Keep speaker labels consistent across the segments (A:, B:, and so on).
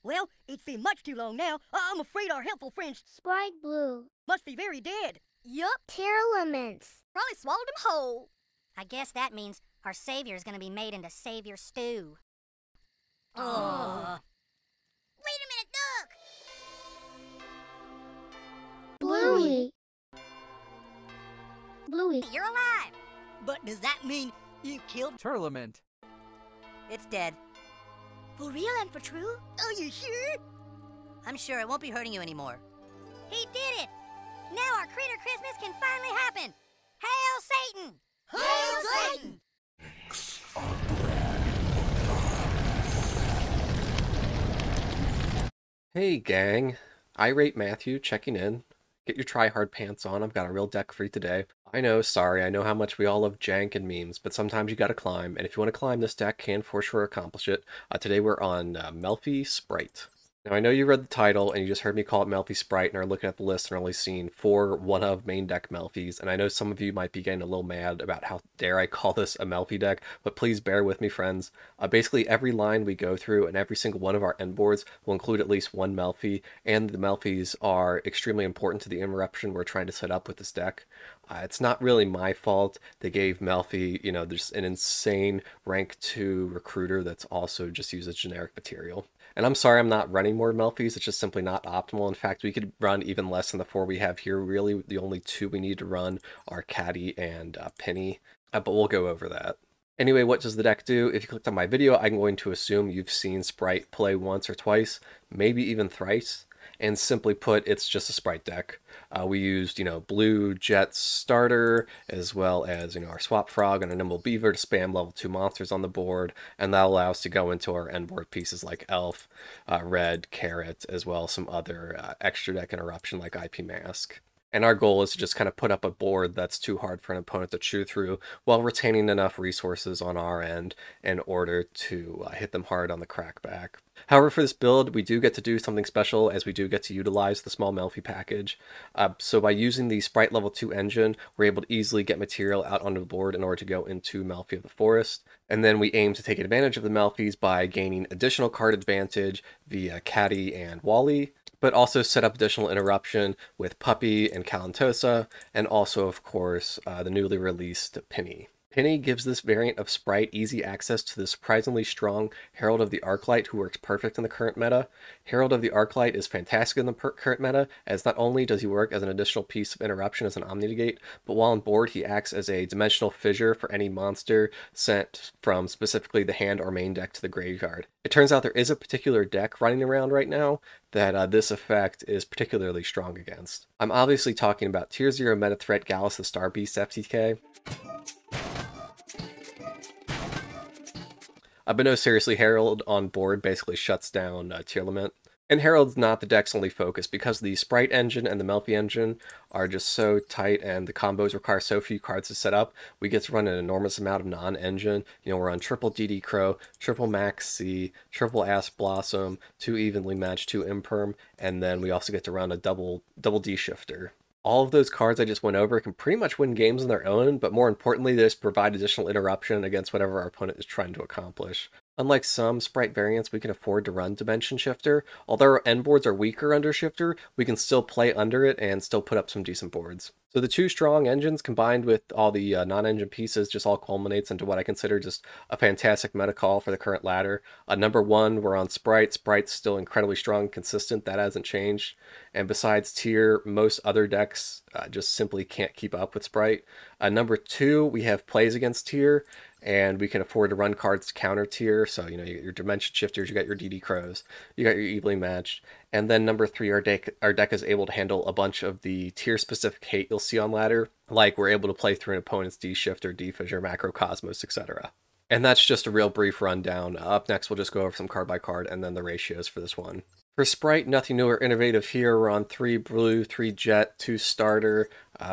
A: Well, it's been much too long now. I'm afraid our helpful friends
B: Spright Blue.
A: must be very dead.
C: Yup,
B: Tearlaments.
C: probably swallowed him whole. I guess that means our savior's gonna be made into savior stew.
A: Oh.
C: Wait a minute, look!
B: Bluey. Bluey.
C: You're alive!
A: But does that mean you killed?
D: Tearlament.
C: It's dead.
A: For real and for true? Are you sure?
C: I'm sure it won't be hurting you anymore. He did it! Now our Critter Christmas can finally happen! Hail Satan!
A: Hail Satan!
E: Hey gang, Irate Matthew checking in. Get your try-hard pants on, I've got a real deck for you today. I know, sorry, I know how much we all love jank and memes, but sometimes you gotta climb, and if you want to climb, this deck can for sure accomplish it. Today we're on Melffy Spright. Now I know you read the title and you just heard me call it Melffy Spright and are looking at the list and are only seeing 4 one-of main deck Melffys, and I know some of you might be getting a little mad about how dare I call this a Melffy deck, but please bear with me, friends. Basically every line we go through and every single one of our end boards will include at least one Melffy, and the Melffys are extremely important to the interruption we're trying to set up with this deck. It's not really my fault. They gave Melffy, you know, there's an insane rank 2 recruiter that's also just uses generic material. And I'm sorry I'm not running more Melffys, it's just simply not optimal. In fact, we could run even less than the 4 we have here. Really, the only 2 we need to run are Catty and Penny, but we'll go over that. Anyway, what does the deck do? If you clicked on my video, I'm going to assume you've seen Spright play once or twice, maybe even thrice. And simply put, it's just a Spright deck. We used, Blue Jet Starter, as well as, our Swap Frog and a Nimble Beaver to spam level 2 monsters on the board, and that allows us to go into our end board pieces like Elf, Red, Carrot, as well as some other extra deck interruption like IP Mask. And our goal is to just kind of put up a board that's too hard for an opponent to chew through while retaining enough resources on our end in order to hit them hard on the crackback. However, for this build, we do get to do something special as we do get to utilize the small Melffy package. So by using the Spright level 2 engine, we're able to easily get material out onto the board in order to go into Melffy of the Forest. And then we aim to take advantage of the Melffys by gaining additional card advantage via Catty and Wally, but also set up additional interruption with Puppy and Calantosa, and also, of course, the newly released Penny. Penny gives this variant of Spright easy access to the surprisingly strong Herald of the Arclight, who works perfect in the current meta. Herald of the Arclight is fantastic in the current meta, as not only does he work as an additional piece of interruption as an Omni-Negate, but while on board he acts as a dimensional fissure for any monster sent from specifically the hand or main deck to the graveyard. It turns out there is a particular deck running around right now that this effect is particularly strong against. I'm obviously talking about Tier 0 meta threat Gallus the Star Beast FTK. But no, seriously, Herald on board basically shuts down Tearlament. And Herald's not the deck's only focus, because the Spright engine and the Melffy engine are just so tight and the combos require so few cards to set up, we get to run an enormous amount of non-engine. We're on triple DD Crow, triple Max C, triple Ass Blossom, 2 evenly matched, 2 Imperm, and then we also get to run a double D Shifter. All of those cards I just went over can pretty much win games on their own, but more importantly, they just provide additional interruption against whatever our opponent is trying to accomplish. Unlike some Spright variants, we can afford to run Dimension Shifter. Although our end boards are weaker under Shifter, we can still play under it and still put up some decent boards. So the 2 strong engines combined with all the non-engine pieces just all culminates into what I consider just a fantastic meta call for the current ladder. Number 1, we're on Spright. Spright's still incredibly strong and consistent. That hasn't changed. And besides Tier, most other decks just simply can't keep up with Spright. Number 2, we have plays against Tier, and we can afford to run cards to counter Tier. So, you got your Dimension Shifters, you got your DD Crows, you got your evenly matched. And then number 3, our deck is able to handle a bunch of the Tier-specific hate you'll see on ladder, like we're able to play through an opponent's D-Shifter, D-Fissure, Macrocosmos, etc. And that's just a real brief rundown. Up next, we'll just go over some card by card and then the ratios for this one. For Spright, nothing new or innovative here. We're on 3 Blue, 3 Jet, 2 Starter.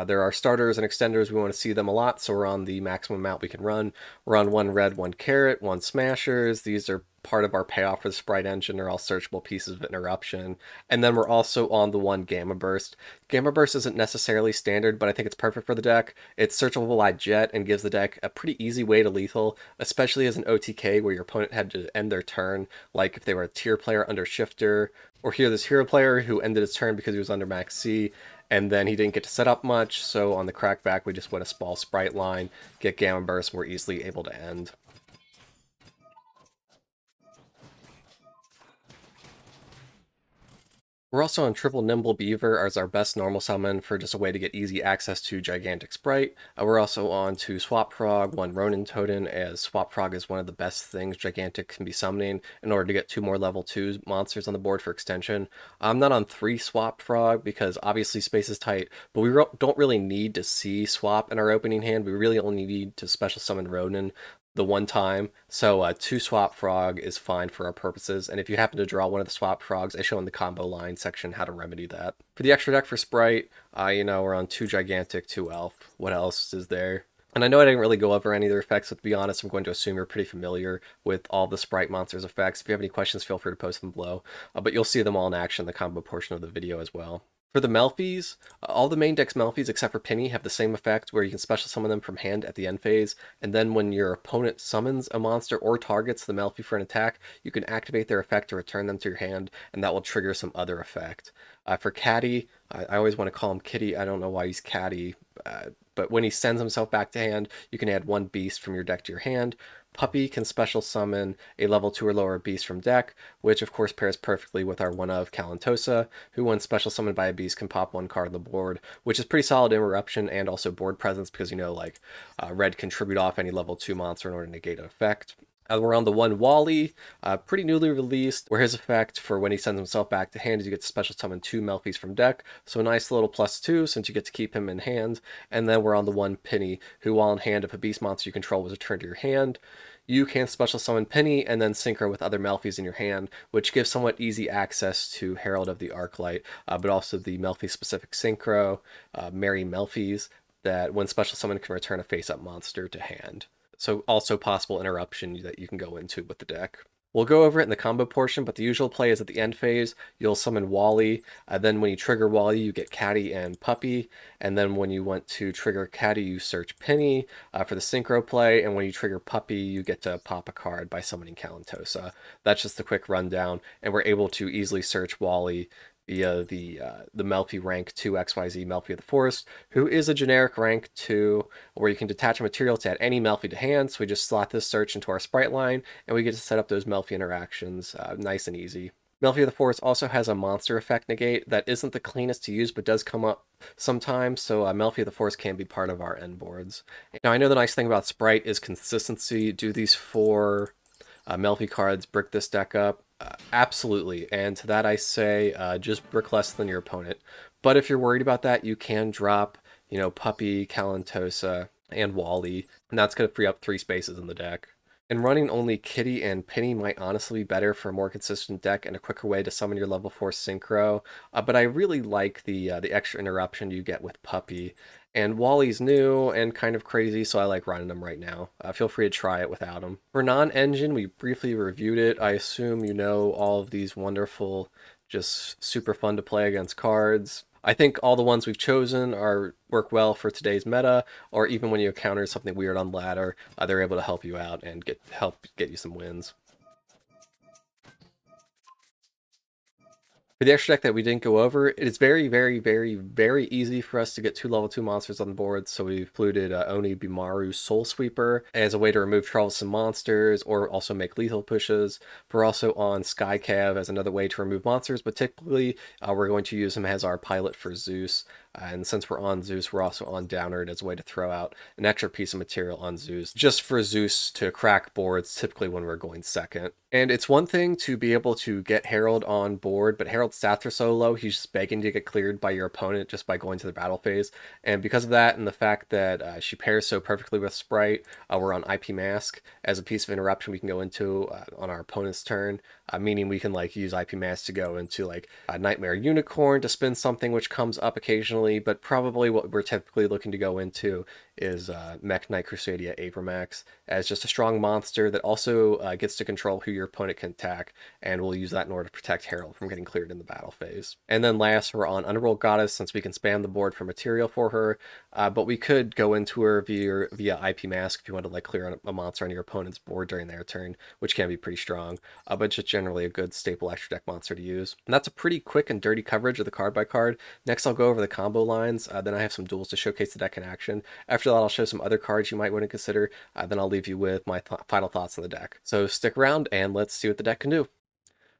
E: There are starters and extenders. We want to see them a lot, so we're on the maximum amount we can run. We're on 1 Red, 1 Carrot, 1 Smashers. These are part of our payoff for the Sprite engine are all searchable pieces of interruption. And then we're also on the one Gamma Burst. Gamma Burst isn't necessarily standard, but I think it's perfect for the deck. It's searchable by Jet and gives the deck a pretty easy way to lethal, especially as an OTK where your opponent had to end their turn, like if they were a tier player under Shifter, or here this hero player who ended his turn because he was under Max C, and then he didn't get to set up much, so on the crackback we just win a small Sprite line, get Gamma Burst, and we're easily able to end. We're also on triple Nimble Beaver as our best normal summon for just a way to get easy access to Gigantic Sprite. We're also on to Swap Frog, one Ronin Totem, as Swap Frog is one of the best things Gigantic can be summoning in order to get 2 more level 2 monsters on the board for extension. I'm not on 3 Swap Frog because obviously space is tight, but we don't really need to see Swap in our opening hand. We really only need to special summon Ronin the one time, so 2 Swap Frog is fine for our purposes, and if you happen to draw one of the Swap Frogs, I show in the combo line section how to remedy that. For the extra deck for Sprite, we're on 2 Gigantic, 2 Elf. What else is there? And I know I didn't really go over any of their effects, but to be honest, I'm going to assume you're pretty familiar with all the Sprite monsters effects. If you have any questions, feel free to post them below, but you'll see them all in action in the combo portion of the video as well. For the Melffys, all the main deck's Melffys except for Penny have the same effect where you can special summon them from hand at the end phase, and then when your opponent summons a monster or targets the Melffy for an attack, you can activate their effect to return them to your hand, and that will trigger some other effect. For Catty, I always want to call him Kitty, I don't know why he's Catty, but when he sends himself back to hand, you can add 1 beast from your deck to your hand. Puppy can special summon a level 2 or lower beast from deck, which of course pairs perfectly with our one of Calantosa, who when special summoned by a beast can pop 1 card on the board, which is pretty solid interruption and also board presence because red can tribute off any level 2 monster in order to negate an effect. We're on the one Wally, pretty newly released, where his effect for when he sends himself back to hand is you get to special summon 2 Melffys from deck, so a nice little +2 since you get to keep him in hand. And then we're on the one Penny, who while in hand, if a beast monster you control was returned to your hand, you can special summon Penny and then synchro with other Melffys in your hand, which gives somewhat easy access to Herald of the Arclight, but also the Melffy-specific synchro, Merry Melffys, that when special summoned can return a face-up monster to hand. So also possible interruption that you can go into with the deck. We'll go over it in the combo portion, but the usual play is at the end phase, you'll summon Wally, then when you trigger Wally, you get Catty and Puppy, and then when you want to trigger Catty, you search Penny for the synchro play, and when you trigger Puppy, you get to pop a card by summoning Calantosa. That's just a quick rundown, and we're able to easily search Wally via the Melffy rank 2 XYZ Melffy of the Forest, who is a generic rank 2, where you can detach a material to add any Melffy to hand, so we just slot this search into our Sprite line, and we get to set up those Melffy interactions nice and easy. Melffy of the Forest also has a monster effect negate that isn't the cleanest to use, but does come up sometimes, so Melffy of the Forest can be part of our end boards. Now, I know the nice thing about Sprite is consistency. Do these 4 Melffy cards brick this deck up? Absolutely, and to that I say just brick less than your opponent. But if you're worried about that, you can drop, Puppy, Calantosa, and Wally, and that's going to free up 3 spaces in the deck. And running only Kitty and Penny might honestly be better for a more consistent deck and a quicker way to summon your level 4 synchro, but I really like the extra interruption you get with Puppy. And Wally's new and kind of crazy, so I like running him right now. Feel free to try it without him. For non-engine, we briefly reviewed it. I assume you know all of these wonderful, just super fun to play against cards. I think all the ones we've chosen work well for today's meta, or even when you encounter something weird on ladder, they're able to help you out and help get you some wins. For the extra deck that we didn't go over, it is very, very, very, very easy for us to get 2 level 2 monsters on the board, so we've included Oni Bimaru's Soul Sweeper as a way to remove troublesome monsters or also make lethal pushes. We're also on Sky Cav as another way to remove monsters, but typically we're going to use him as our pilot for Zeus. And since we're on Zeus, we're also on Downerd as a way to throw out an extra piece of material on Zeus, just for Zeus to crack boards, typically when we're going second. And it's one thing to be able to get Herald on board, but Herald's stats are so low, he's just begging to get cleared by your opponent just by going to the battle phase. And because of that, and the fact that she pairs so perfectly with Spright, we're on IP Mask as a piece of interruption we can go into on our opponent's turn. meaning we can like use IP Mask to go into like a Nightmare Unicorn to spin something which comes up occasionally, but probably what we're typically looking to go into is Mech Knight Crusadia Avramax as just a strong monster that also gets to control who your opponent can attack, and we'll use that in order to protect Herald from getting cleared in the battle phase. And then last, we're on Underworld Goddess, since we can spam the board for material for her, but we could go into her via IP Mask if you want to like clear a monster on your opponent's board during their turn, which can be pretty strong, but just generally a good staple extra deck monster to use. And that's a pretty quick and dirty coverage of the card by card. Next, I'll go over the combo lines, then I have some duels to showcase the deck in action. After that, I'll show some other cards you might want to consider, then I'll leave you with my final thoughts on the deck. So stick around and let's see what the deck can do.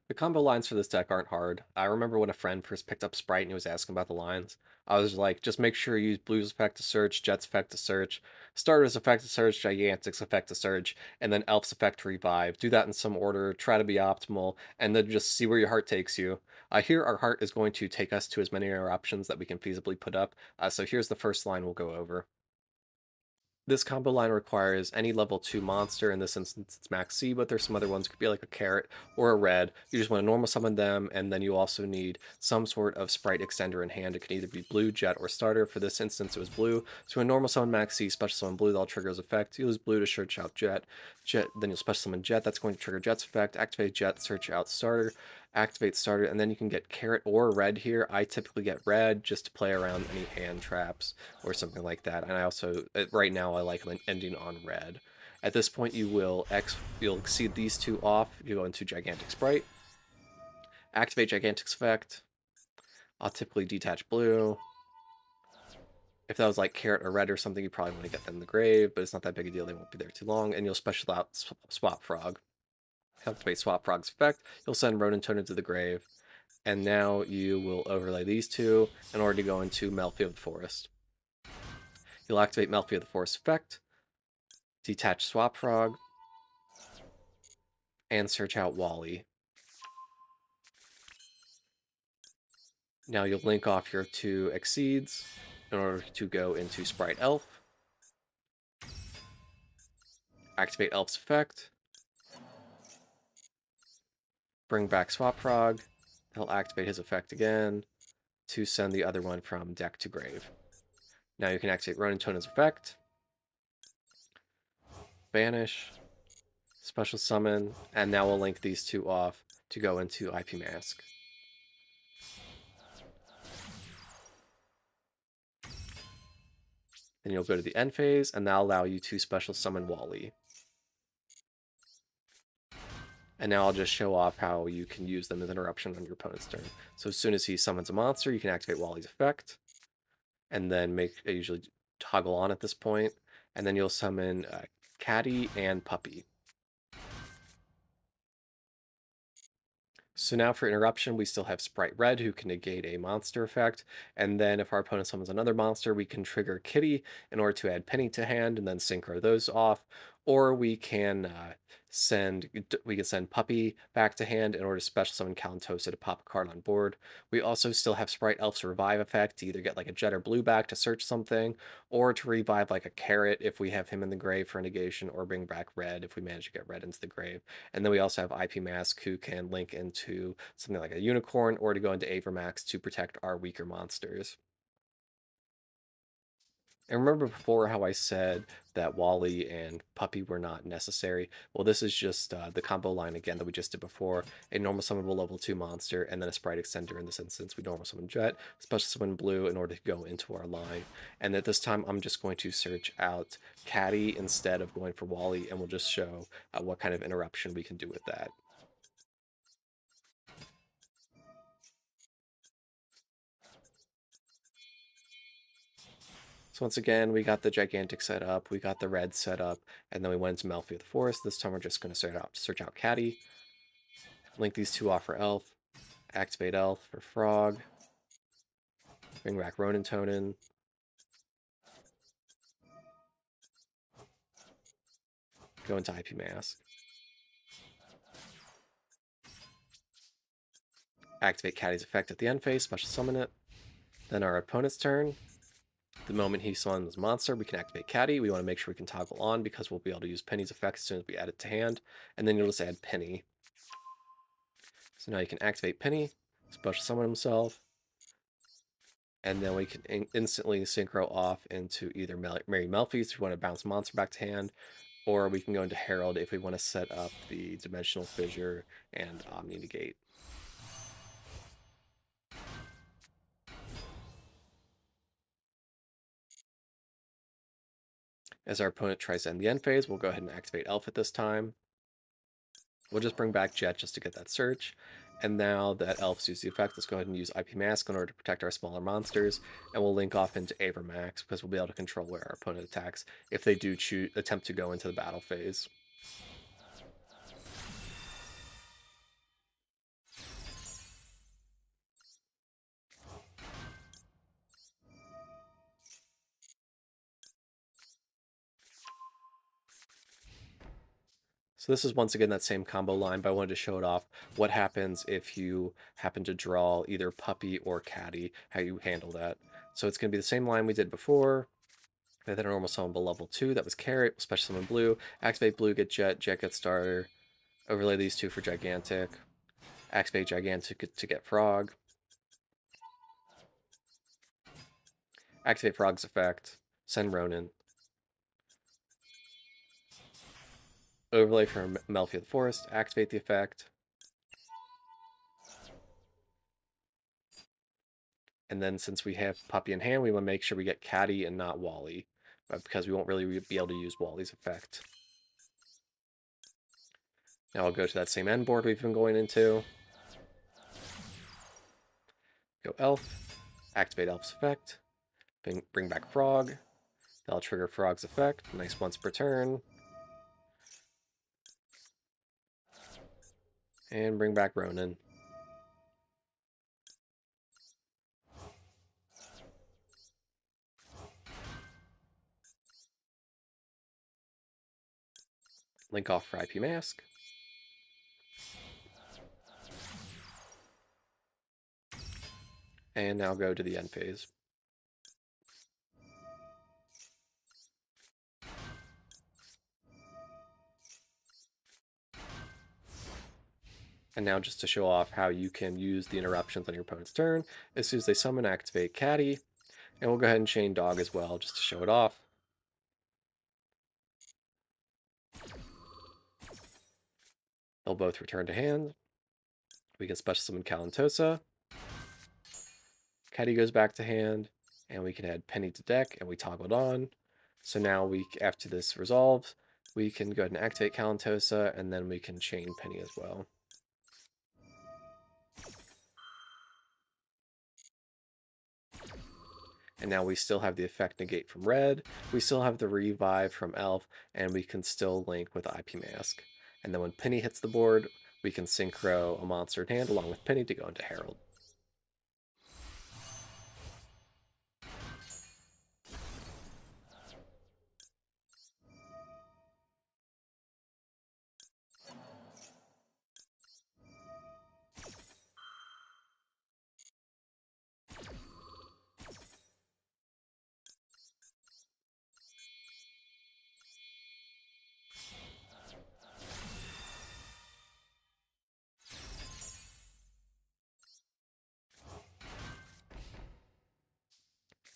E: The combo lines for this deck aren't hard. I remember when a friend first picked up Spright and he was asking about the lines. I was like, just make sure you use Blue's effect to search, Jet's effect to search, Starter's effect to search, Gigantic's effect to search, and then Elf's effect to revive. Do that in some order, try to be optimal, and then just see where your heart takes you. Here, our heart is going to take us to as many interruptions that we can feasibly put up. So here's the first line we'll go over. This combo line requires any level 2 monster. In this instance, it's max C, but there's some other ones. It could be like a carrot or a red. You just want to normal summon them, and then you also need some sort of Spright extender in hand. It can either be Blue, Jet, or Starter. For this instance, it was Blue. So when normal summon max C, special summon Blue, that'll trigger his effect. You use Blue to search out Jet. Then you'll special summon Jet. That's going to trigger Jet's effect. Activate Jet, search out Starter. Activate Starter, and then you can get carrot or red here. I typically get red just to play around any hand traps or something like that. And I also, right now, I like ending on red. At this point, you'll exceed these two off. You go into Gigantic Spright. Activate Gigantic's effect. I'll typically detach Blue. If that was like carrot or red or something, you probably want to get them in the grave, but it's not that big a deal. They won't be there too long. And you'll special out Swap Frog. Activate Swap Frog's effect, you'll send Ronin Toad into the grave, and now you will overlay these two in order to go into Melffy of the Forest. You'll activate Melffy of the Forest effect, detach Swap Frog, and search out Wally. Now you'll link off your two Exceeds in order to go into Spright Elf. Activate Elf's effect. Bring back Swap Frog. He'll activate his effect again to send the other one from deck to grave. Now you can activate Ronin Toad's effect. Banish. Special summon. And now we'll link these two off to go into IP Mask. Then you'll go to the end phase, and that'll allow you to special summon Wally. And now I'll just show off how you can use them as interruption on your opponent's turn. So as soon as he summons a monster, you can activate Wally's effect, and then usually toggle on at this point, and then you'll summon Catty and Puppy. So now for interruption, we still have Spright Red, who can negate a monster effect, and then if our opponent summons another monster, we can trigger Kitty in order to add Penny to hand and then synchro those off, or we can send Puppy back to hand in order to special summon Kalantosa to pop a card on board. We also still have Spright Elf's revive effect to either get like a Jet or Blue back to search something, or to revive like a carrot if we have him in the grave for a negation, or bring back red if we manage to get red into the grave. And then we also have IP Mask, who can link into something like a unicorn, or to go into Avramax to protect our weaker monsters. And remember before how I said that Wally and Puppy were not necessary? Well, this is just the combo line again that we just did before. A normal summonable level 2 monster, and then a Spright Extender. In this instance, we normal summon Jet, special summon Blue in order to go into our line. And at this time, I'm just going to search out Catty instead of going for Wally, and we'll just show what kind of interruption we can do with that. So once again, we got the Gigantic set up, we got the red set up, and then we went into Melffy of the Forest. This time we're just going to search out Catty, link these two off for Elf, activate Elf for Frog, bring back Ronin Toad, go into IP Mask, activate Catty's effect at the end phase, special summon it, then our opponent's turn. The moment he summons a monster, we can activate Catty. We want to make sure we can toggle on because we'll be able to use Penny's effect as soon as we add it to hand. And then you'll just add Penny. So now you can activate Penny, special summon himself, and then we can instantly synchro off into either Merry Melffy if we want to bounce monster back to hand, or we can go into Herald if we want to set up the Dimensional Fissure and Omni Negate. As our opponent tries to end the end phase, we'll go ahead and activate Elf at this time. We'll just bring back Jet just to get that search. And now that Elf's used the effect, let's go ahead and use IP Mask in order to protect our smaller monsters. And we'll link off into Avermax because we'll be able to control where our opponent attacks if they do attempt to go into the battle phase. So this is once again that same combo line, but I wanted to show it off. What happens if you happen to draw either Puppy or Catty, how you handle that. So it's going to be the same line we did before. And then a normal summon level 2, that was Carrot, special summon Blue. Activate Blue, get Jet, Jet gets Starter. Overlay these two for Gigantic. Activate Gigantic to get Frog. Activate Frog's effect. Send Ronin. Overlay for Melffy of the Forest. Activate the effect. And then since we have Puppy in hand, we want to make sure we get Catty and not Wally, because we won't really be able to use Wally's effect. Now I'll go to that same end board we've been going into. Go Elf. Activate Elf's effect. Bring back Frog. That'll trigger Frog's effect. Nice once per turn. And bring back Ronin. Link off for IP Mask. And now go to the end phase. And now just to show off how you can use the interruptions on your opponent's turn, as soon as they summon, activate Catty. And we'll go ahead and chain Dog as well, just to show it off. They'll both return to hand. We can special summon Calantosa. Catty goes back to hand, and we can add Penny to deck, and we toggle it on. So now after this resolves, we can go ahead and activate Calantosa, and then we can chain Penny as well. And now we still have the effect negate from red, we still have the revive from Elf, and we can still link with IP Mask. And then when Penny hits the board, we can synchro a monster in hand along with Penny to go into Herald.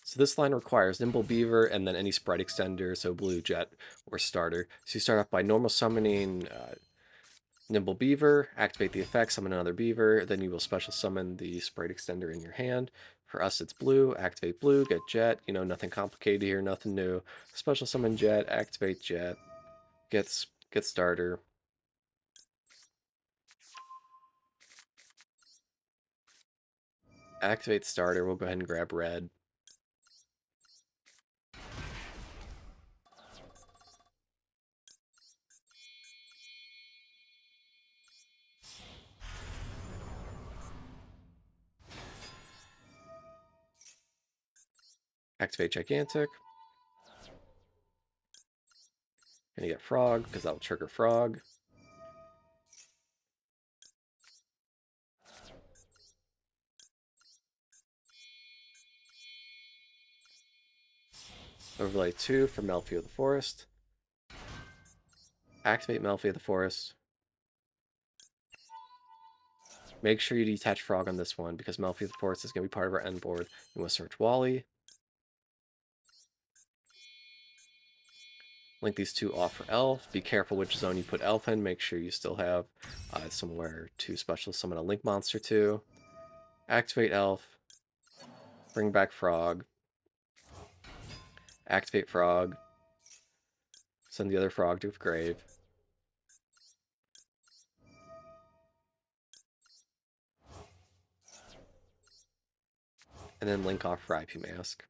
E: So this line requires Nimble, Beaver, and then any Spright extender, so Blue, Jet, or Starter. So you start off by normal summoning Nimble Beaver, activate the effect, summon another Beaver, then you will special summon the Spright extender in your hand. For us, it's Blue, activate Blue, get Jet, nothing complicated here, nothing new. Special summon Jet, activate Jet, get Starter. Activate Starter, we'll go ahead and grab Red. Activate Gigantic. Gonna get Frog, because that'll trigger Frog. Overlay 2 for Melffy of the Forest. Activate Melffy of the Forest. Make sure you detach Frog on this one, because Melffy the Forest is going to be part of our end board. You want to search Wally. Link these two off for Elf. Be careful which zone you put Elf in. Make sure you still have somewhere to special summon a Link monster to. Activate Elf. Bring back Frog. Activate Frog. Send the other Frog to grave. And then link off for IP Mask.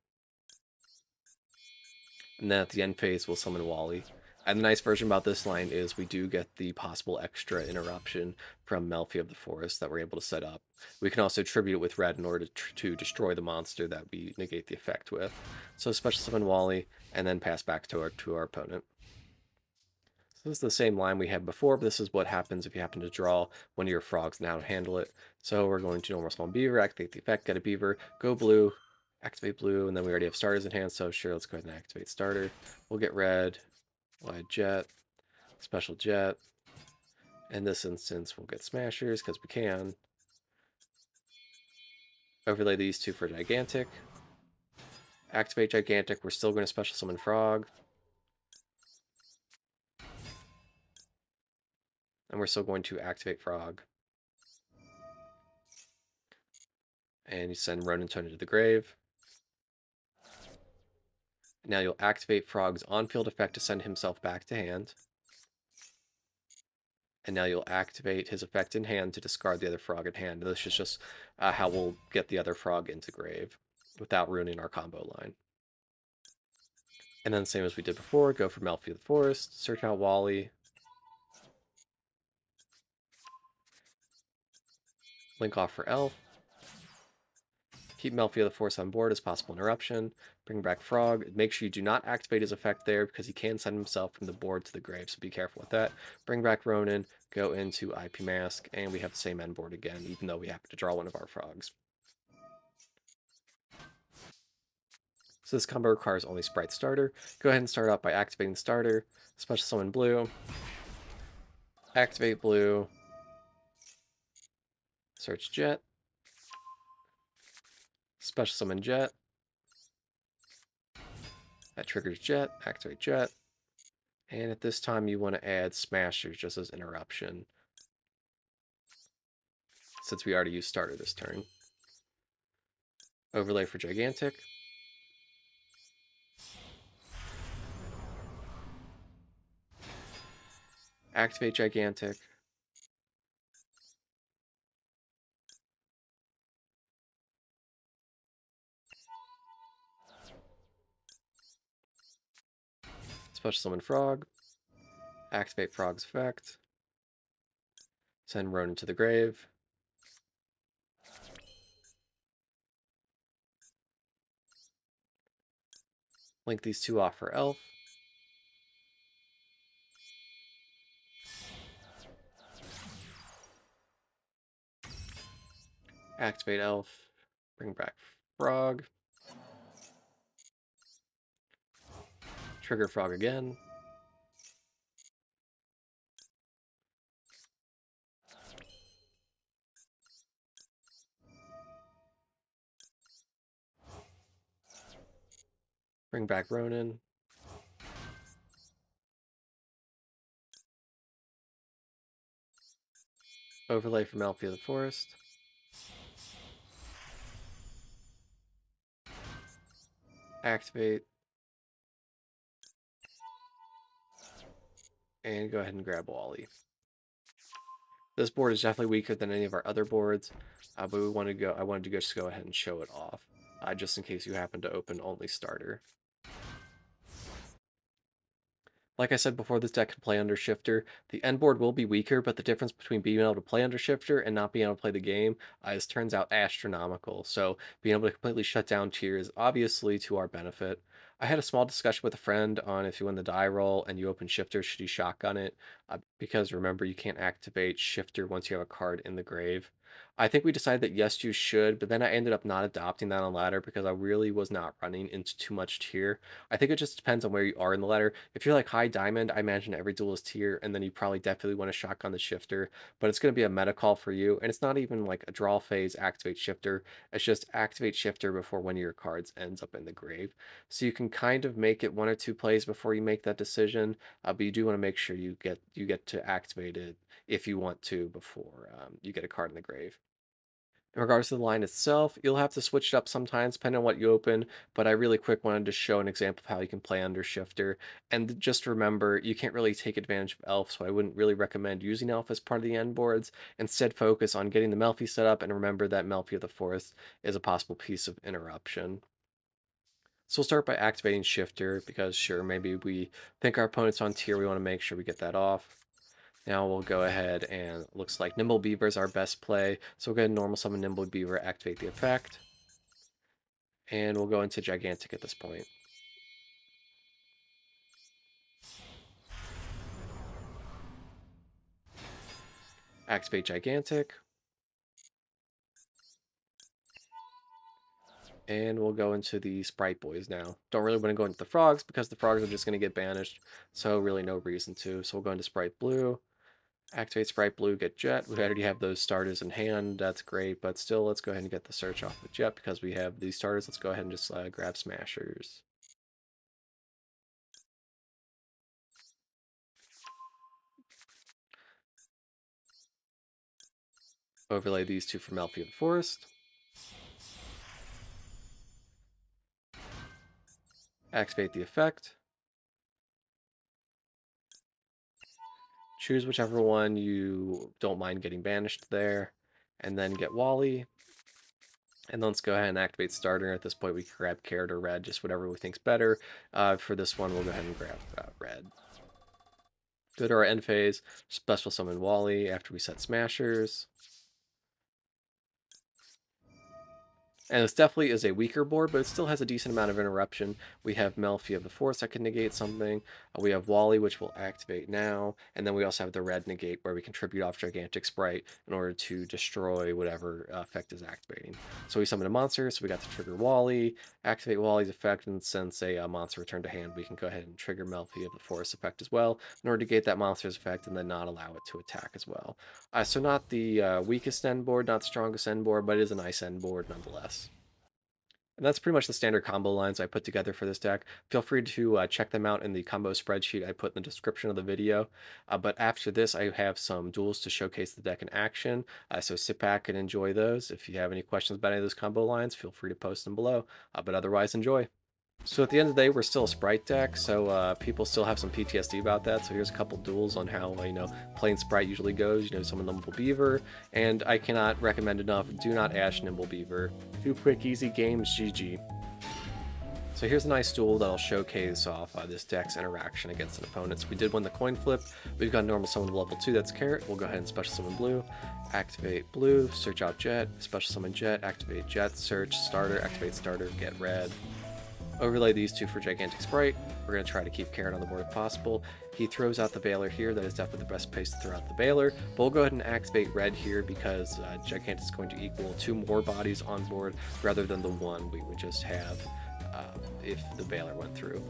E: And then at the end phase, we'll summon Wally. And the nice version about this line is we do get the possible extra interruption from Melffy of the Forest that we're able to set up. We can also tribute it with red in order to destroy the monster that we negate the effect with. So special summon Wally, and then pass back to our opponent. So this is the same line we had before, but this is what happens if you happen to draw one of your frogs now to handle it. So we're going to normal summon Beaver, activate the effect, get a Beaver, go blue, activate blue, and then we already have starters in hand, so sure, let's go ahead and activate starter. We'll get red, we'll add jet, special jet. In this instance, we'll get smashers, because we can. Overlay these two for gigantic. Activate gigantic, we're still going to special summon frog. And we're still going to activate frog. And you send Ronin Tone into the grave. Now you'll activate Frog's on-field effect to send himself back to hand. And now you'll activate his effect in hand to discard the other frog in hand. This is just how we'll get the other frog into grave without ruining our combo line. And then same as we did before, go for Melffy of the Forest, search out Wally. Link off for Elf. Keep Melffy of the Force on board as possible interruption. Bring back Frog. Make sure you do not activate his effect there because he can send himself from the board to the grave, so be careful with that. Bring back Ronin, go into IP Mask, and we have the same end board again, even though we happen to draw one of our frogs. So this combo requires only Spright Starter. Go ahead and start out by activating the starter. Special summon blue. Activate blue. Search jet. Special summon jet. That triggers jet. Activate jet. And at this time you want to add smashers just as interruption, since we already used starter this turn. Overlay for gigantic. Activate gigantic. Special summon frog. Activate frog's effect. Send Ronin to the grave. Link these two off for Elf. Activate Elf. Bring back Frog. Trigger Frog again. Bring back Ronin. Overlay from Melffy of the Forest. Activate. And go ahead and grab Wally. This board is definitely weaker than any of our other boards, but I wanted to just go ahead and show it off, just in case you happen to open only starter. Like I said before, this deck can play under Shifter. The end board will be weaker, but the difference between being able to play under Shifter and not being able to play the game turns out astronomical. So being able to completely shut down tier is obviously to our benefit. I had a small discussion with a friend on if you win the die roll and you open Shifter, should you shotgun it? Because remember, you can't activate Shifter once you have a card in the grave. I think we decided that yes, you should, but then I ended up not adopting that on ladder because I really was not running into too much tier. I think it just depends on where you are in the ladder. If you're like high diamond, I imagine every duel is tier, and then you probably definitely want to shotgun the shifter, but it's going to be a meta call for you, and it's not even like a draw phase, activate shifter. It's just activate shifter before one of your cards ends up in the grave. So you can kind of make it one or two plays before you make that decision, but you do want to make sure you get to activate it if you want to before you get a card in the grave. In regards to the line itself, you'll have to switch it up sometimes depending on what you open, but I really quick wanted to show an example of how you can play under Shifter. And just remember, you can't really take advantage of Elf, so I wouldn't really recommend using Elf as part of the end boards. Instead, focus on getting the Melffy set up, and remember that Melffy of the Forest is a possible piece of interruption. So we'll start by activating Shifter, because sure, maybe we think our opponent's on tier, we want to make sure we get that off. Now we'll go ahead and looks like Nimble Beaver is our best play. So we'll go ahead and normal summon Nimble Beaver, activate the effect. And we'll go into Gigantic at this point. Activate Gigantic. And we'll go into the Spright Boys now. Don't really want to go into the Frogs because the Frogs are just going to get banished. So really no reason to. So we'll go into Spright Blue. Activate Spright Blue, get Jet. We already have those starters in hand. That's great, but still, let's go ahead and get the search off with Jet because we have these starters. Let's go ahead and just grab Smashers. Overlay these two for Melffy of the Forest. Activate the effect. Choose whichever one you don't mind getting banished there, and then get Wally. And then let's go ahead and activate Starter. At this point, we can grab Carrot or Red, just whatever we think's better. For this one, we'll go ahead and grab Red. Go to our end phase, special summon Wally after we set Smashers. And this definitely is a weaker board, but it still has a decent amount of interruption. We have Melffy of the Forest that can negate something. We have Wally, which will activate now. And then we also have the red negate, where we can tribute off Gigantic Spright in order to destroy whatever effect is activating. So we summon a monster, so we got to trigger Wally, activate Wally's effect, and since a monster returned to hand, we can go ahead and trigger Melffy of the Forest effect as well, in order to negate that monster's effect and then not allow it to attack as well. So not the weakest end board, not the strongest end board, but it is a nice end board nonetheless. And that's pretty much the standard combo lines I put together for this deck. Feel free to check them out in the combo spreadsheet I put in the description of the video. But after this, I have some duels to showcase the deck in action. So sit back and enjoy those. If you have any questions about any of those combo lines, feel free to post them below. But otherwise, enjoy. So at the end of the day, we're still a Spright deck, so people still have some PTSD about that. So here's a couple duels on how, playing Spright usually goes. Summon Nimble Beaver, and I cannot recommend enough, do not Ash Nimble Beaver. 2 quick, easy games, GG. So here's a nice duel that'll showcase off this deck's interaction against an opponent. So we did win the coin flip. We've got normal summon level 2, that's Carrot. We'll go ahead and special summon Blue. Activate Blue, search out Jet, special summon Jet, activate Jet, search, Starter, activate Starter, get Red. Overlay these two for Gigantic Spright. We're going to try to keep Carrot on the board if possible. He throws out the Baylor here. That is definitely the best place to throw out the Baylor. But we'll go ahead and activate Red here because Gigantic is going to equal 2 more bodies on board rather than the 1 we would just have if the Baylor went through.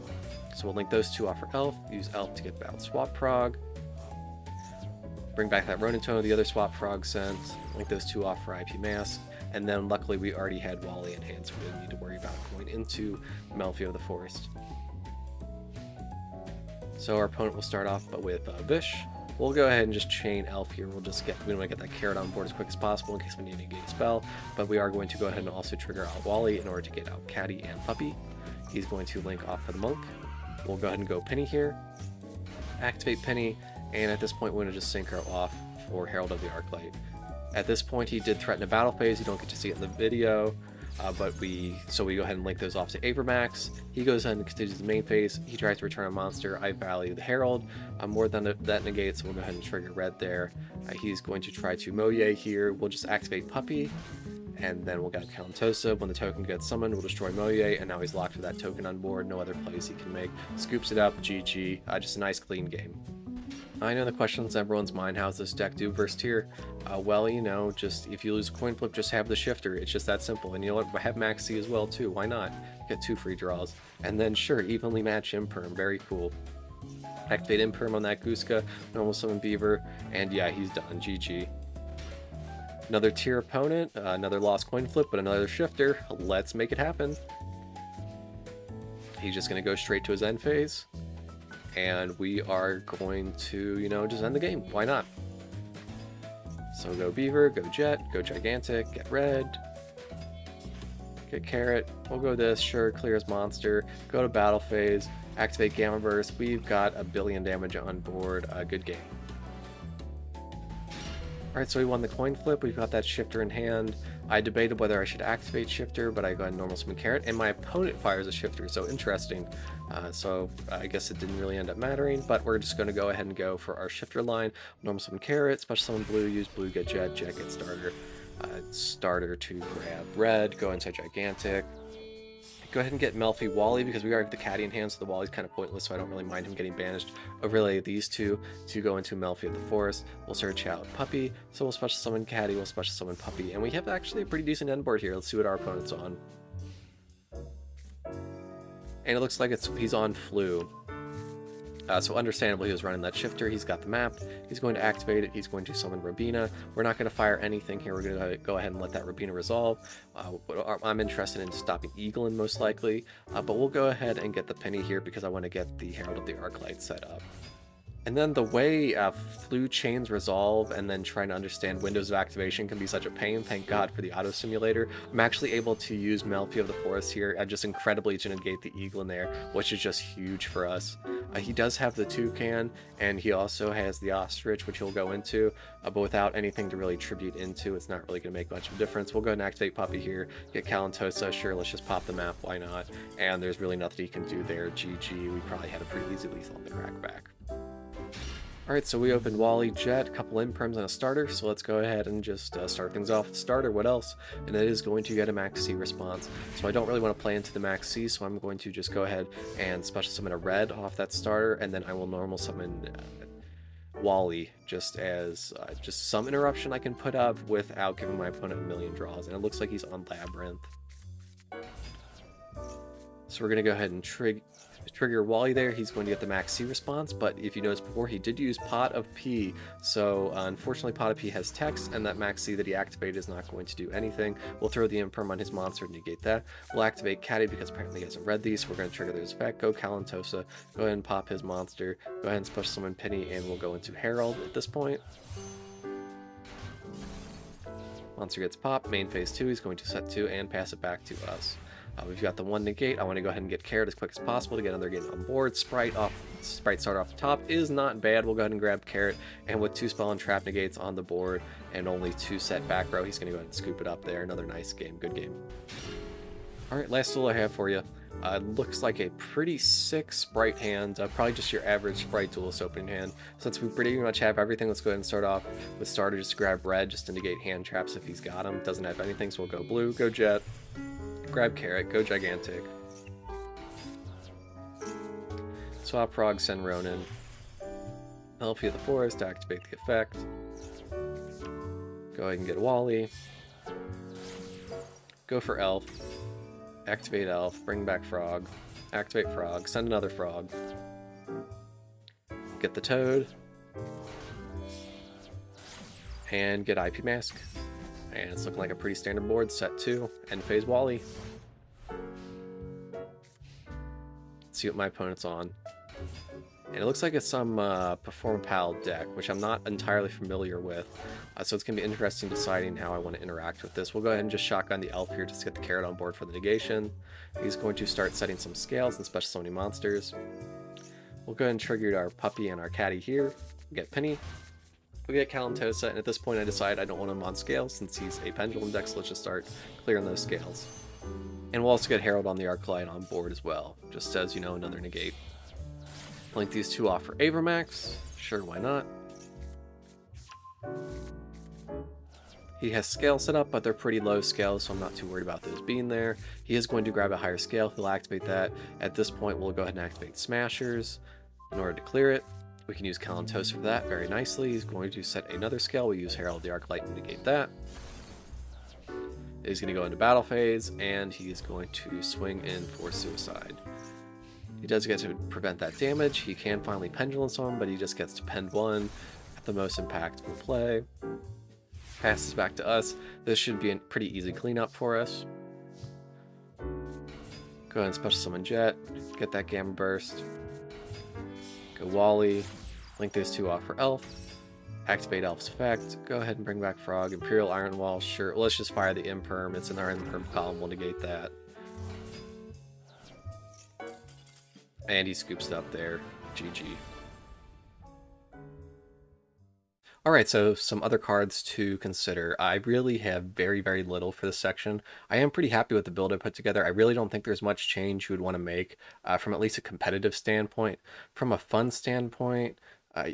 E: So we'll link those 2 off for Elf. Use Elf to get Battle Swap Prog. Bring back that Ronin Tone, the other Swap Frog sent. Link those 2 off for IP Mask. And then luckily we already had Wally in hand, so we didn't need to worry about going into Melffy of the Forest. So our opponent will start off with Vish. We'll go ahead and just chain Elf here. We want to get that Carrot on board as quick as possible in case we need to negate a spell. But we are going to go ahead and also trigger out Wally in order to get out Catty and Puppy. He's going to link off for the Monk. We'll go ahead and go Penny here. Activate Penny, and at this point we're going to just sync her off for Herald of the Arclight. At this point, he did threaten a battle phase. You don't get to see it in the video, but we go ahead and link those off to Avermax. He goes ahead and continues the main phase. He tries to return a monster. I value the Herald. More than that negates, so we'll go ahead and trigger Red there. He's going to try to Moye here. We'll just activate Puppy, and then we'll get Kalantosa. When the token gets summoned, we'll destroy Moye, and now he's locked with that token on board. No other plays he can make. Scoops it up. GG. Just a nice, clean game. I know the question's in everyone's mind, how's this deck do versus tier? Well, you know, just if you lose a coin flip, just have the shifter. It's just that simple. And you know what? Have Max C as well, too. Why not? Get 2 free draws. And then, sure, evenly match Imperm. Very cool. Activate Imperm on that Gooska, normal summon Beaver, and yeah, he's done. GG. Another tier opponent, another lost coin flip, but another shifter. Let's make it happen. He's just going to go straight to his end phase. And we are going to, you know, just end the game. Why not? So go Beaver, go Jet, go Gigantic, get Red, get Carrot. We'll go this, sure, clear his monster, go to battle phase, activate Gamma Burst. We've got 1 billion damage on board. Good game. Alright, so we won the coin flip. We've got that shifter in hand. I debated whether I should activate shifter, but I go ahead and normal summon Carrot, and my opponent fires a shifter, so interesting. So I guess it didn't really end up mattering, but we're just going to go ahead and go for our shifter line. Normal summon Carrot, special summon Blue, use Blue, get Jet, Jet get Starter. Starter to grab Red, go inside Gigantic. Go ahead and get Melffy Wally because we already have the Catty in hand, so the Wally's kind of pointless, so I don't really mind him getting banished. Overlay these two to go into Melffy of the Forest. We'll search out Puppy, so we'll special summon Catty, we'll special summon Puppy, and we have actually a pretty decent end board here. Let's see what our opponent's on. And it looks like he's on Floo. So understandably he was running that shifter, he's got the map, he's going to activate it, he's going to summon Rabina. We're not going to fire anything here, we're going to go ahead and let that Rabina resolve. I'm interested in stopping Eaglin most likely, but we'll go ahead and get the Penny here because I want to get the Herald of the Arclight set up. And then the way Floo chains resolve and then trying to understand windows of activation can be such a pain. Thank God for the auto simulator. I'm actually able to use Melffy of the Forest here just incredibly to negate the Eagle in there, which is just huge for us. He does have the Toucan, and he also has the Ostrich, which he'll go into, but without anything to really tribute into, it's not really going to make much of a difference. We'll go ahead and activate Puppy here, get Calentosa, sure, let's just pop the map, why not? And there's really nothing he can do there, GG. We probably had a pretty easy lethal on the crackback. Alright, so we opened Wally, Jet, a couple imperms, and a starter, so let's go ahead and just start things off with starter. What else? And it is going to get a Max C response. So I don't really want to play into the Max C, so I'm going to just go ahead and special summon a red off that starter, and then I will normal summon Wally just as just some interruption I can put up without giving my opponent 1 million draws. And it looks like he's on Labrynth. So we're going to go ahead and trigger Wally there. He's going to get the Max C response, but if you noticed before, he did use Pot of P, so unfortunately Pot of P has text, and that Max C that he activated is not going to do anything. We'll throw the Imperm on his monster to negate that. We'll activate Catty because apparently he hasn't read these, so we're going to trigger this effect. Go Calentosa, go ahead and pop his monster, go ahead and special summon Penny, and we'll go into Herald at this point. Monster gets popped, main phase 2, he's going to set 2 and pass it back to us. We've got the 1 negate. I want to go ahead and get Carrot as quick as possible to get another game on board. Spright Starter off the top is not bad. We'll go ahead and grab Carrot, and with 2 spell and trap negates on the board and only 2 set back row, he's going to go ahead and scoop it up there. Another nice game. Good game. Alright, last tool I have for you. Looks like a pretty sick Spright hand, probably just your average Spright Duelist opening hand. Since we pretty much have everything, let's go ahead and start off with Starter just to grab Red, just to negate hand traps if he's got them. Doesn't have anything, so we'll go Blue, go Jet, grab Carrot, go Gigantic. Swap Frog, send Ronin. Melffy of the Forest, activate the effect. Go ahead and get Wally. Go for Elf. Activate Elf, bring back Frog. Activate Frog, send another Frog. Get the Toad. And get IP Mask. And it's looking like a pretty standard board. Set 2, end phase Wally. Let's see what my opponent's on. And it looks like it's some Performapal deck, which I'm not entirely familiar with. So it's going to be interesting deciding how I want to interact with this. We'll go ahead and just shotgun the Elf here just to get the Carrot on board for the negation. He's going to start setting some scales and special summoning monsters. We'll go ahead and trigger our Puppy and our Catty here. We'll get Penny. We'll get Calentosa, and at this point I decide I don't want him on scales since he's a pendulum deck, so let's just start clearing those scales. And we'll also get Herald on the Arclight on board as well, just as, you know, another negate. Link these 2 off for Avermax. Sure, why not? He has scale set up, but they're pretty low scales, so I'm not too worried about those being there. He is going to grab a higher scale. He'll activate that. At this point, we'll go ahead and activate Smashers in order to clear it. We can use Kalantos for that very nicely. He's going to set another skill. We use Herald of the Arclight to negate that. He's going to go into battle phase, and he's going to swing in for suicide. He does get to prevent that damage. He can finally pendulum summon, but he just gets to pend 1 at the most impactful play. Passes back to us. This should be a pretty easy cleanup for us. Go ahead and special summon Jet. Get that Gamma Burst. Go Wally. Link those 2 off for Elf. Activate Elf's effect. Go ahead and bring back Frog. Imperial Iron Wall. Sure. Let's just fire the Imperm. It's in our Imperm column. We'll negate that. And he scoops it up there. GG. Alright, so some other cards to consider. I really have very, very little for this section. I am pretty happy with the build I put together. I really don't think there's much change you would want to make from at least a competitive standpoint. From a fun standpoint,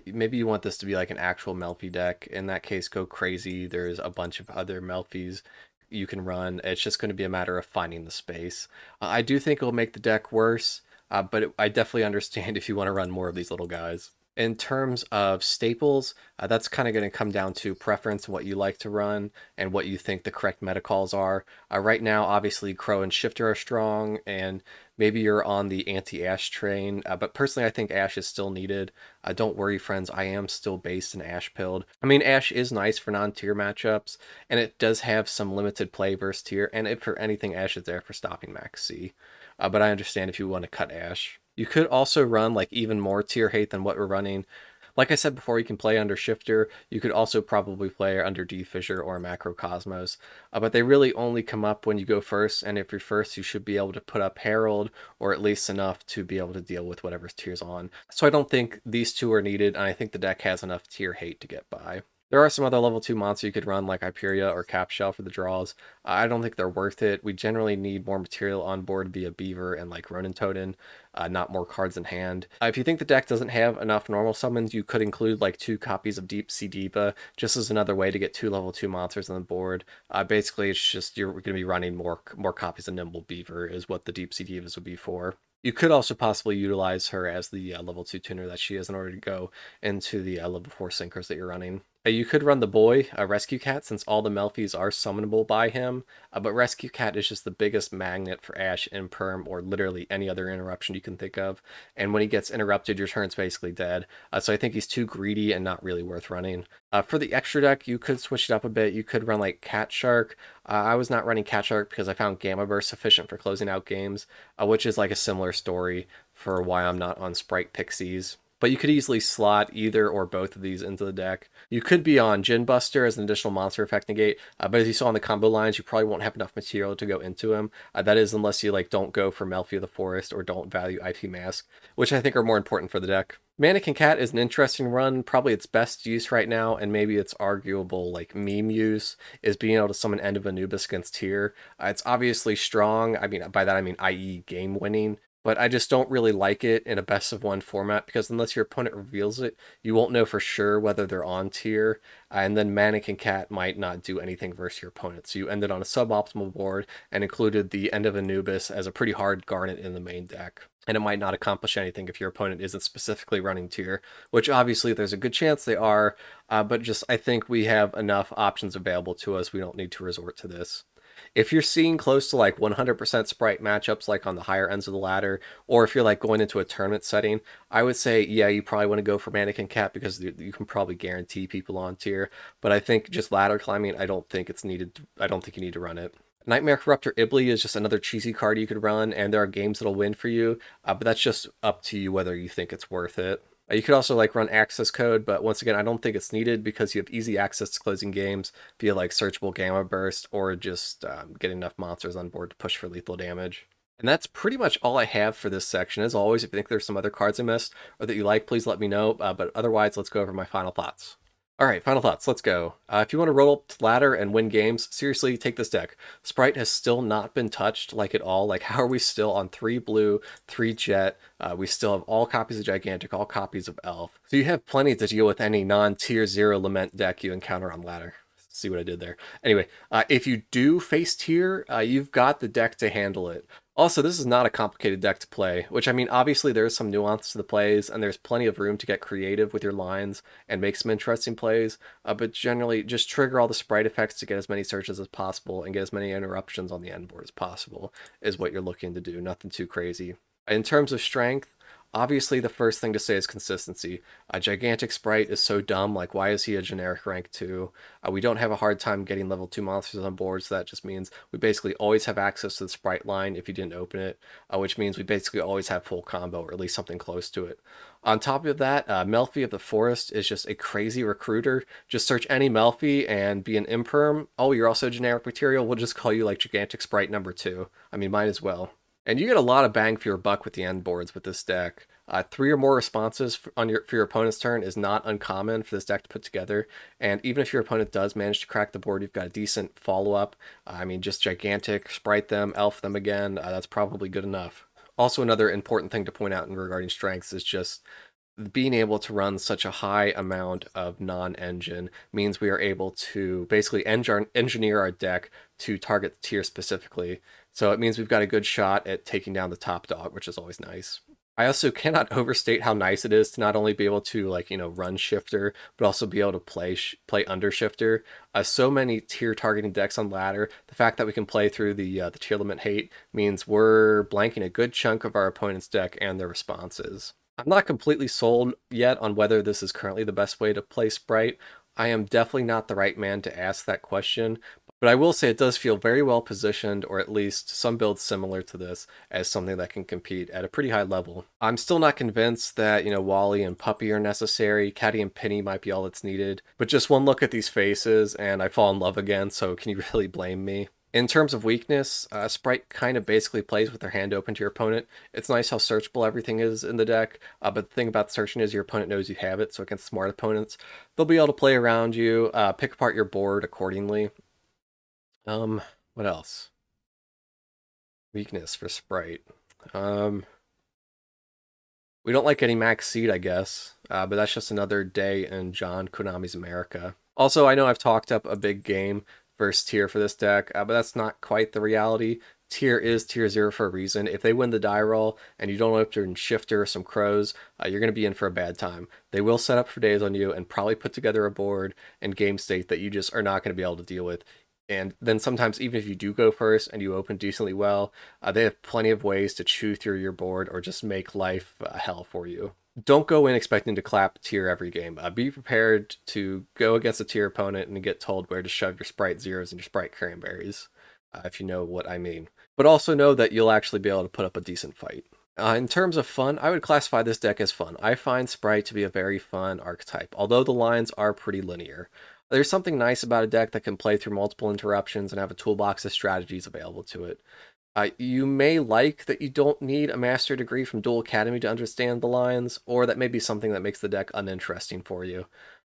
E: maybe you want this to be like an actual Melffy deck. In that case, go crazy. There's a bunch of other Melffys you can run. It's just going to be a matter of finding the space. I do think it'll make the deck worse, but I definitely understand if you want to run more of these little guys. In terms of staples, that's kind of going to come down to preference, what you like to run, and what you think the correct meta calls are. Right now, obviously, Crow and Shifter are strong, and maybe you're on the anti-Ash train, but personally, I think Ash is still needed. Don't worry, friends, I am still based in Ash pilled. I mean, Ash is nice for non-tier matchups, and it does have some limited play versus tier, and if for anything, Ash is there for stopping Max C. But I understand if you want to cut Ash. You could also run like even more tier hate than what we're running. Like I said before, you can play under Shifter. You could also probably play under D-Fissure or Macrocosmos. But they really only come up when you go first, and if you're first, you should be able to put up Herald, or at least enough to be able to deal with whatever tier's on. So I don't think these 2 are needed, and I think the deck has enough tier hate to get by. There are some other level 2 monsters you could run, like Hyperia or Capshell for the draws. I don't think they're worth it. We generally need more material on board via Beaver and like Ronin Totem, not more cards in hand. If you think the deck doesn't have enough normal summons, you could include like 2 copies of Deep Sea Diva, just as another way to get 2 level 2 monsters on the board. Basically, it's just you're going to be running more copies of Nimble Beaver is what the Deep Sea Divas would be for. You could also possibly utilize her as the level 2 tuner that she is in order to go into the level 4 sinkers that you're running. You could run the boy, Rescue Cat, since all the Melffys are summonable by him, but Rescue Cat is just the biggest magnet for Ash, Imperm, or literally any other interruption you can think of, and when he gets interrupted, your turn's basically dead, so I think he's too greedy and not really worth running. For the extra deck, you could switch it up a bit. You could run like Cat Shark. I was not running Cat Shark because I found Gamma Burst sufficient for closing out games, which is like a similar story for why I'm not on Spright Pixies. But you could easily slot either or both of these into the deck. You could be on Gin Buster as an additional monster effect negate, but as you saw in the combo lines, you probably won't have enough material to go into him. That is unless you like don't go for Melffy of the Forest or don't value IP Mask, which I think are more important for the deck. Mannequin Cat is an interesting run, probably its best use right now, and maybe its arguable like meme use is being able to summon End of Anubis against tier. It's obviously strong. I mean, by that I mean i.e. game winning. But I just don't really like it in a best of 1 format because unless your opponent reveals it, you won't know for sure whether they're on tier, and then Mannequin Cat might not do anything versus your opponent. So you ended on a suboptimal board and included the End of Anubis as a pretty hard garnet in the main deck. And it might not accomplish anything if your opponent isn't specifically running tier, which obviously there's a good chance they are, but just I think we have enough options available to us. We don't need to resort to this. If you're seeing close to like 100% Spright matchups like on the higher ends of the ladder, or if you're like going into a tournament setting, I would say, yeah, you probably want to go for Mannequin Cat because you can probably guarantee people on tier. But I think just ladder climbing, I don't think it's needed. I don't think you need to run it. Nightmare Corruptor Ibly is just another cheesy card you could run, and there are games that'll win for you, but that's just up to you whether you think it's worth it. You could also like run access code, but once again, I don't think it's needed because you have easy access to closing games via like searchable Gamma Burst or just getting enough monsters on board to push for lethal damage. And that's pretty much all I have for this section. As always, if you think there's some other cards I missed or that you like, please let me know. But otherwise, let's go over my final thoughts. All right, final thoughts. Let's go. If you want to roll up to ladder and win games, seriously, take this deck. Spright has still not been touched like at all. Like, how are we still on 3 blue, 3 jet? We still have all copies of Gigantic, all copies of Elf. So you have plenty to deal with any non-tier 0 Lament deck you encounter on ladder. See what I did there. Anyway, if you do face tier, you've got the deck to handle it. Also, this is not a complicated deck to play, which I mean, obviously there is some nuance to the plays, and there's plenty of room to get creative with your lines and make some interesting plays, but generally just trigger all the sprite effects to get as many searches as possible and get as many interruptions on the end board as possible is what you're looking to do, nothing too crazy. In terms of strength, obviously the first thing to say is consistency. A gigantic sprite is so dumb, like why is he a generic rank 2? We don't have a hard time getting level 2 monsters on board, so that just means we basically always have access to the sprite line if you didn't open it, which means we basically always have full combo, or at least something close to it. On top of that, Melffy of the Forest is just a crazy recruiter. Just search any Melffy and be an imperm. Oh, you're also generic material? We'll just call you like gigantic sprite number 2. I mean, might as well. And you get a lot of bang for your buck with the end boards with this deck. 3 or more responses for your opponent's turn is not uncommon for this deck to put together. And even if your opponent does manage to crack the board, you've got a decent follow-up. I mean, just gigantic, sprite them, elf them again. That's probably good enough. Also, another important thing to point out in regarding strengths is just being able to run such a high amount of non-engine means we are able to basically engineer our deck to target the tier specifically. So it means we've got a good shot at taking down the top dog, which is always nice. I also cannot overstate how nice it is to not only be able to, like, run shifter, but also be able to play under shifter. So many tier targeting decks on ladder. The fact that we can play through the Tearlament hate means we're blanking a good chunk of our opponent's deck and their responses. I'm not completely sold yet on whether this is currently the best way to play Spright. I am definitely not the right man to ask that question, but I will say it does feel very well positioned, or at least some builds similar to this, as something that can compete at a pretty high level. I'm still not convinced that, Wally and Puppy are necessary. Catty and Penny might be all that's needed, but just one look at these faces and I fall in love again, so can you really blame me? In terms of weakness, Spright kind of basically plays with their hand open to your opponent. It's nice how searchable everything is in the deck, but the thing about searching is your opponent knows you have it, so against smart opponents, they'll be able to play around you, pick apart your board accordingly. What else? Weakness for Spright. We don't like getting max seed, I guess, but that's just another day in John Konami's America. Also, I know I've talked up a big game versus tier for this deck, but that's not quite the reality. Tier is tier 0 for a reason. If they win the die roll and you don't open shifter or some crows, you're going to be in for a bad time. They will set up for days on you and probably put together a board and game state that you just are not going to be able to deal with. And then sometimes, even if you do go first and you open decently well, they have plenty of ways to chew through your board or just make life hell for you. Don't go in expecting to clap tier every game. Be prepared to go against a tier opponent and get told where to shove your Spright Zeros and your Spright Cranberries, if you know what I mean. But also know that you'll actually be able to put up a decent fight. In terms of fun, I would classify this deck as fun. I find Spright to be a very fun archetype, although the lines are pretty linear. There's something nice about a deck that can play through multiple interruptions and have a toolbox of strategies available to it. You may like that you don't need a master degree from Duel Academy to understand the lines, or that may be something that makes the deck uninteresting for you.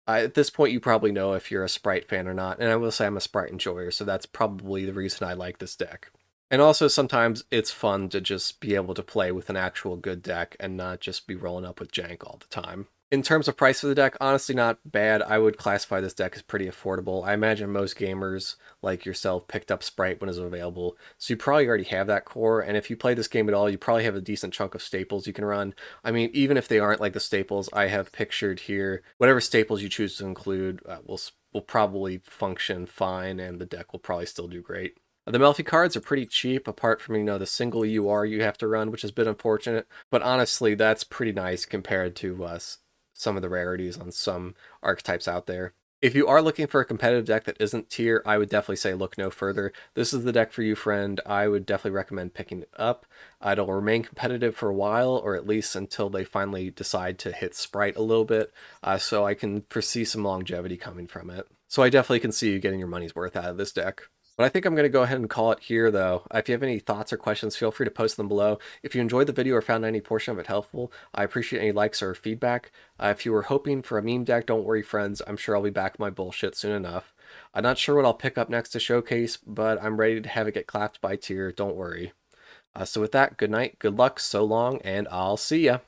E: At this point, you probably know if you're a Spright fan or not, and I will say I'm a Spright enjoyer, so that's probably the reason I like this deck. And also, sometimes it's fun to just be able to play with an actual good deck and not just be rolling up with jank all the time. In terms of price of the deck, honestly not bad. I would classify this deck as pretty affordable. I imagine most gamers like yourself picked up Spright when it was available, so you probably already have that core, and if you play this game at all, you probably have a decent chunk of staples you can run. I mean, even if they aren't like the staples I have pictured here, whatever staples you choose to include will probably function fine, and the deck will probably still do great. The Melffy cards are pretty cheap, apart from, the single UR you have to run, which has been unfortunate, but honestly, that's pretty nice compared to some of the rarities on some archetypes out there. If you are looking for a competitive deck that isn't tier, I would definitely say look no further. This is the deck for you, friend. I would definitely recommend picking it up. It'll remain competitive for a while, or at least until they finally decide to hit Spright a little bit, so I can foresee some longevity coming from it. So I definitely can see you getting your money's worth out of this deck. But I think I'm going to go ahead and call it here, though. If you have any thoughts or questions, feel free to post them below. If you enjoyed the video or found any portion of it helpful, I appreciate any likes or feedback. If you were hoping for a meme deck, don't worry, friends. I'm sure I'll be back with my bullshit soon enough. I'm not sure what I'll pick up next to showcase, but I'm ready to have it get clapped by tier. Don't worry. So with that, good night, good luck, so long, and I'll see ya.